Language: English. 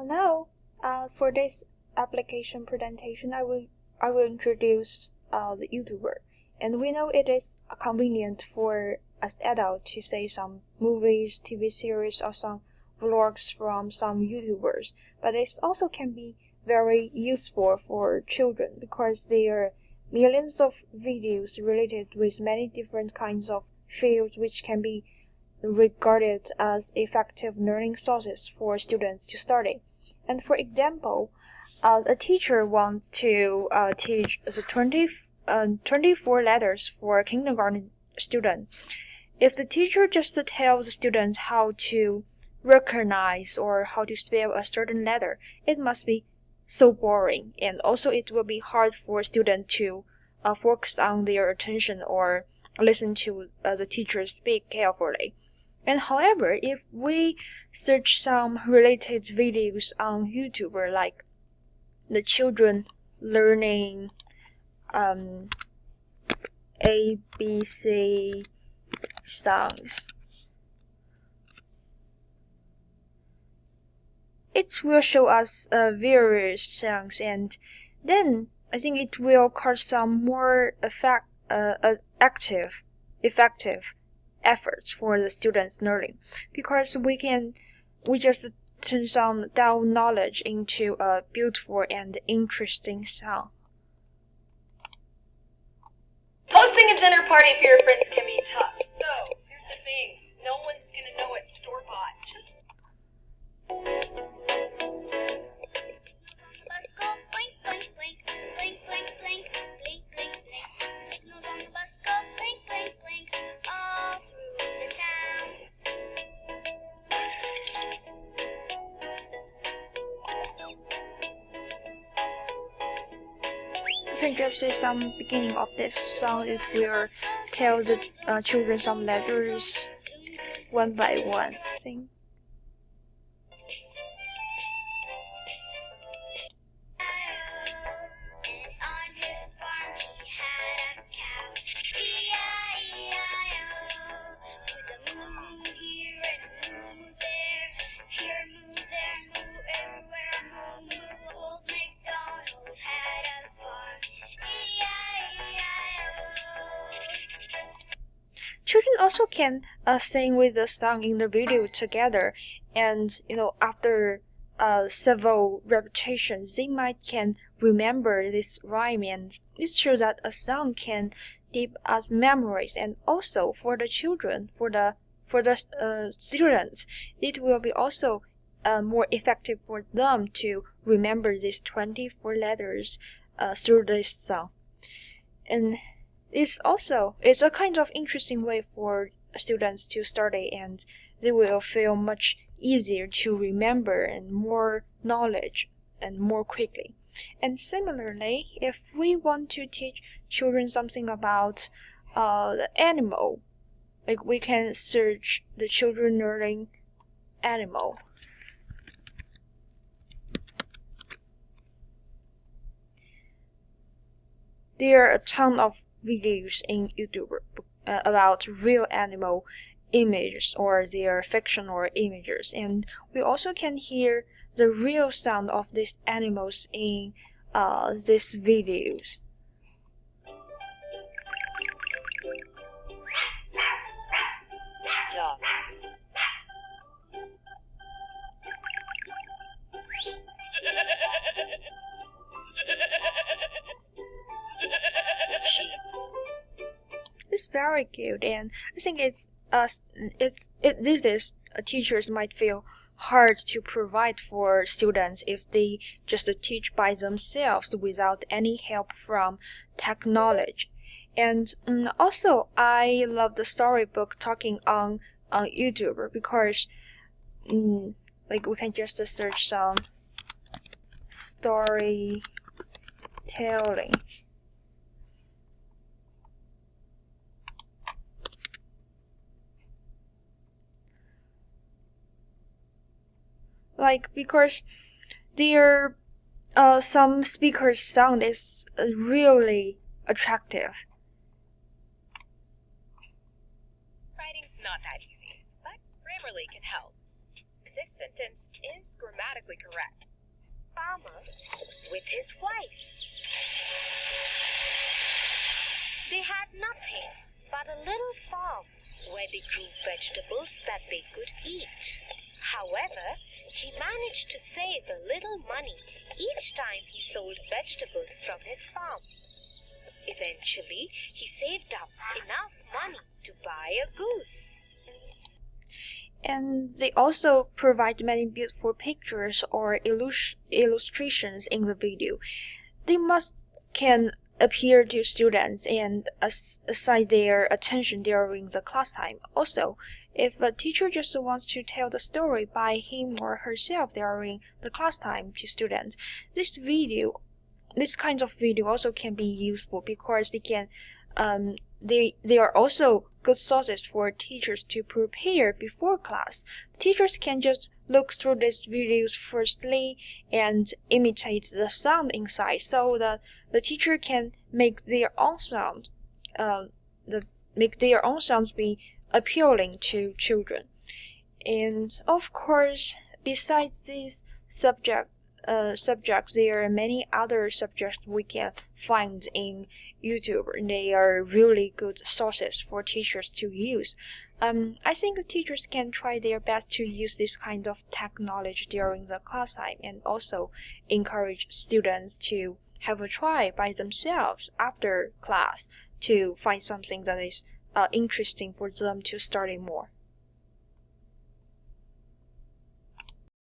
Now, for this application presentation, I will introduce the YouTuber, and we know it is convenient for us adults to say some movies, TV series, or some vlogs from some YouTubers, but it also can be very useful for children because there are millions of videos related with many different kinds of fields which can be regarded as effective learning sources for students to study. And for example, a teacher wants to teach the 24 letters for kindergarten students. If the teacher just tells the students how to recognize or how to spell a certain letter, it must be so boring, and also it will be hard for students to focus on their attention or listen to the teacher speak carefully. And however, if we search some related videos on YouTube, like the children learning ABC songs, it will show us various songs, and then I think it will cause some more effective efforts for the students learning, because we just turn some down knowledge into a beautiful and interesting song. Hosting a dinner party for your friends can be tough. So, here's the thing. No one's going to know it's store-bought. You can just say some beginning of this song. It will tell the children some letters one by one. I think. Children also can sing with the song in the video together, and after several repetitions, they might can remember this rhyme, and it shows that a song can deep as memories. And also for the children, for the students, it will be also more effective for them to remember these 24 letters through this song. And it's a kind of interesting way for students to study, and they will feel much easier to remember and more knowledge and more quickly. And similarly, if we want to teach children something about the animal, like we can search the children learning animal. There are a ton of videos in YouTube about real animal images or their fictional images, and we also can hear the real sound of these animals in these videos. Dog. Very good, and I think this is teachers might feel hard to provide for students if they just teach by themselves without any help from technology. And also, I love the storybook talking on YouTube, because like we can just search some storytelling. Because their some speakers' sound is really attractive. Writing's not that easy, but Grammarly can help. This sentence is grammatically correct. with his wife. They had nothing but a little farm where they grew vegetables that they could eat. However, he managed to save a little money each time he sold vegetables from his farm. Eventually, he saved up enough money to buy a goose. And they also provide many beautiful pictures or illustrations in the video. They can appeal to students and assign their attention during the class time. Also, if a teacher just wants to tell the story by him or herself during the class time to students, this kind of video also can be useful because they are also good sources for teachers to prepare before class. Teachers can just look through these videos firstly and imitate the sound inside, so that the teacher can make their own sound, be appealing to children. And of course, besides these subjects, there are many other subjects we can find in YouTube. They are really good sources for teachers to use. I think teachers can try their best to use this kind of technology during the class time, and also encourage students to have a try by themselves after class to find something that is interesting for them to study more.